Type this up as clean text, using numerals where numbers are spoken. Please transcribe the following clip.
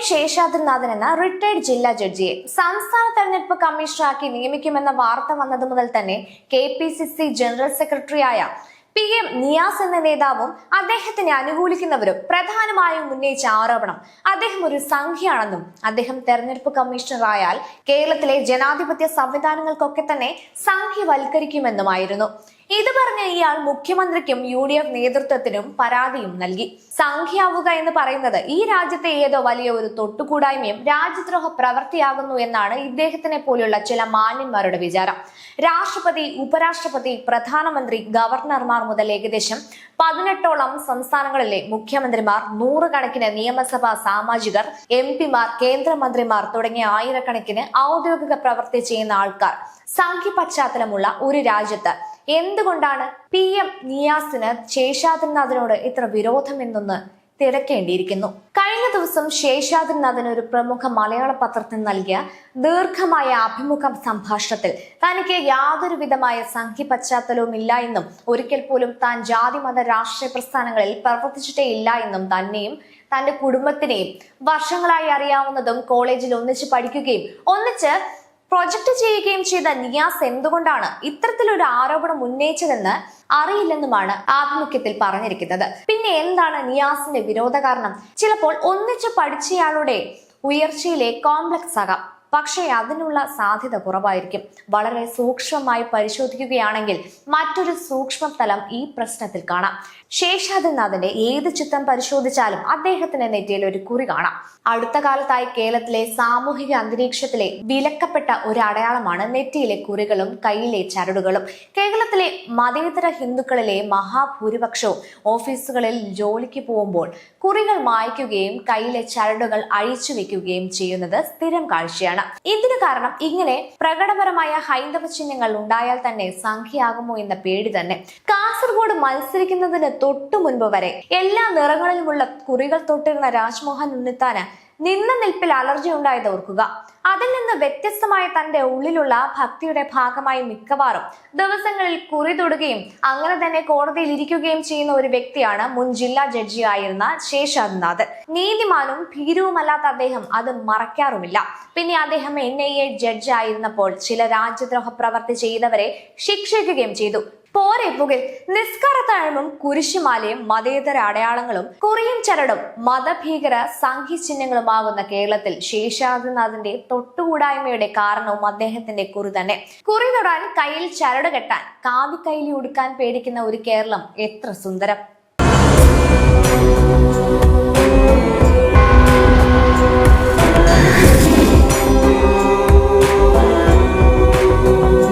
ശേഷാദ്രിനാഥൻ എന്ന റിട്ടയർഡ് ജില്ലാ ജഡ്ജിയെ സംസ്ഥാന തെരഞ്ഞെടുപ്പ് കമ്മീഷണറാക്കി നിയമിക്കുമെന്ന വാർത്ത വന്നത് മുതൽ തന്നെ KPCC ജനറൽ സെക്രട്ടറിയായ PM നിയാസ് എന്ന നേതാവും അദ്ദേഹത്തിനെ അനുകൂലിക്കുന്നവരും പ്രധാനമായും ഉന്നയിച്ച ആരോപണം അദ്ദേഹം ഒരു സംഖ്യയാണെന്നും അദ്ദേഹം തെരഞ്ഞെടുപ്പ് കമ്മീഷണറായാൽ കേരളത്തിലെ ജനാധിപത്യ സംവിധാനങ്ങൾക്കൊക്കെ തന്നെ സംഖ്യവൽക്കരിക്കുമെന്നുമായിരുന്നു. ഇത് പറഞ്ഞ ഇയാൾ മുഖ്യമന്ത്രിക്കും UDF നേതൃത്വത്തിനും പരാതിയും നൽകി. സംഖ്യയാവുക എന്ന് പറയുന്നത് ഈ രാജ്യത്തെ ഏതോ വലിയ ഒരു തൊട്ടുകൂടായ്മയും രാജ്യദ്രോഹ പ്രവൃത്തിയാകുന്നു എന്നാണ് ഇദ്ദേഹത്തിനെ പോലെയുള്ള ചില മാന്യന്മാരുടെ വിചാരം. രാഷ്ട്രപതി, ഉപരാഷ്ട്രപതി, പ്രധാനമന്ത്രി, ഗവർണർമാർ മുതൽ ഏകദേശം 18ഓളം സംസ്ഥാനങ്ങളിലെ മുഖ്യമന്ത്രിമാർ, നൂറുകണക്കിന് നിയമസഭാ സാമാജികർ, MP മാർ, കേന്ദ്രമന്ത്രിമാർ തുടങ്ങിയ ആയിരക്കണക്കിന് ഔദ്യോഗിക പ്രവൃത്തി ചെയ്യുന്ന ആൾക്കാർ സംഖ്യ പശ്ചാത്തലമുള്ള ഒരു രാജ്യത്ത് എന്തുകൊണ്ടാണ് PM നിയാസിന് ശേഷാദ്രിനാഥിനോട് ഇത്ര വിരോധമെന്നൊന്ന് തിരക്കേണ്ടിയിരിക്കുന്നു. കഴിഞ്ഞ ദിവസം ശേഷാദ്രിനാഥൻ ഒരു പ്രമുഖ മലയാള പത്രത്തിന് നൽകിയ ദീർഘമായ അഭിമുഖ സംഭാഷണത്തിൽ തനിക്ക് യാതൊരു വിധമായ സംഖ്യ പശ്ചാത്തലവും ഇല്ല എന്നും ഒരിക്കൽ പോലും താൻ ജാതി മത രാഷ്ട്രീയ പ്രസ്ഥാനങ്ങളിൽ പ്രവർത്തിച്ചിട്ടേ ഇല്ല എന്നും തന്നെയും തന്റെ കുടുംബത്തിനെയും വർഷങ്ങളായി അറിയാവുന്നതും കോളേജിൽ ഒന്നിച്ച് പഠിക്കുകയും ഒന്നിച്ച് പ്രൊജക്ട് ചെയ്യുകയും ചെയ്ത നിയാസ് എന്തുകൊണ്ടാണ് ഇത്തരത്തിലൊരു ആരോപണം ഉന്നയിച്ചതെന്ന് അറിയില്ലെന്നുമാണ് ആഭിമുഖ്യത്തിൽ പറഞ്ഞിരിക്കുന്നത്. പിന്നെ എന്താണ് നിയാസിന്റെ വിരോധ കാരണം? ചിലപ്പോൾ ഒന്നിച്ച് പഠിച്ചയാളുടെ ഉയർച്ചയിലെ കോംപ്ലക്സ് ആകാം, പക്ഷേ അതിനുള്ള സാധ്യത കുറവായിരിക്കും. വളരെ സൂക്ഷ്മമായി പരിശോധിക്കുകയാണെങ്കിൽ മറ്റൊരു സൂക്ഷ്മതലം ഈ പ്രശ്നത്തിൽ കാണാം. ശേഷാദ്രിനാഥിന്റെ ഏത് ചിത്രം പരിശോധിച്ചാലും അദ്ദേഹത്തിന്റെ നെറ്റിയിൽ ഒരു കുറി കാണാം. അടുത്ത കാലത്തായി കേരളത്തിലെ സാമൂഹിക അന്തരീക്ഷത്തിലെ വിലക്കപ്പെട്ട ഒരു അടയാളമാണ് നെറ്റിയിലെ കുറികളും കയ്യിലെ ചരടുകളും. കേരളത്തിലെ മതേതര ഹിന്ദുക്കളിലെ മഹാഭൂരിപക്ഷവും ഓഫീസുകളിൽ ജോലിക്ക് പോകുമ്പോൾ കുറികൾ മായ്ക്കുകയും കയ്യിലെ ചരടുകൾ അഴിച്ചു വെക്കുകയും ചെയ്യുന്നത് സ്ഥിരം കാഴ്ചയാണ്. ഇതിന് കാരണം ഇങ്ങനെ പ്രകടപരമായ ഹൈന്ദവ ചിഹ്നങ്ങൾ ഉണ്ടായാൽ തന്നെ സംഖ്യയാകുമോ എന്ന പേടി തന്നെ. കാസർഗോഡ് മത്സരിക്കുന്നതിന് തൊട്ടു മുൻപ് വരെ എല്ലാ നിറങ്ങളിലുമുള്ള കുറികൾ തൊട്ടിരുന്ന രാജ്മോഹൻ ഉണ്ണിത്താന് നിന്ന നിൽപ്പിൽ അലർജി ഉണ്ടായത് ഓർക്കുക. അതിൽ നിന്ന് വ്യത്യസ്തമായ തന്റെ ഉള്ളിലുള്ള ഭക്തിയുടെ ഭാഗമായി മിക്കവാറും ദിവസങ്ങളിൽ കുറി തൊടുകയും അങ്ങനെ തന്നെ കോടതിയിൽ ഇരിക്കുകയും ചെയ്യുന്ന ഒരു വ്യക്തിയാണ് മുൻ ജില്ലാ ജഡ്ജിയായിരുന്ന ശേഷാദ്രിനാഥൻ. നീതിമാനും ഭീരുവുമല്ലാത്ത അദ്ദേഹം അത് മറയ്ക്കാറുമില്ല. പിന്നെ അദ്ദേഹം NIA ജഡ്ജി ആയിരുന്നപ്പോൾ ചില രാജ്യദ്രോഹ പ്രവർത്തി ചെയ്തവരെ ശിക്ഷിക്കുകയും ചെയ്തു. പോരെ പുകിൽ നിസ്കാരത്താഴമും കുരിശുമാലയും മതേതര അടയാളങ്ങളും കുറിയും ചരടും മതഭീകര സംഖ്യ ചിഹ്നങ്ങളുമാകുന്ന കേരളത്തിൽ ശേഷാദ്രിനാഥിന്റെ തൊട്ടുകൂടായ്മയുടെ കാരണവും അദ്ദേഹത്തിന്റെ കുറി തന്നെ. കുറി തൊടാൻ, കയ്യിൽ ചരട് കെട്ടാൻ, കാവി കൈലി ഉടുക്കാൻ പേടിക്കുന്ന ഒരു കേരളം എത്ര സുന്ദരം!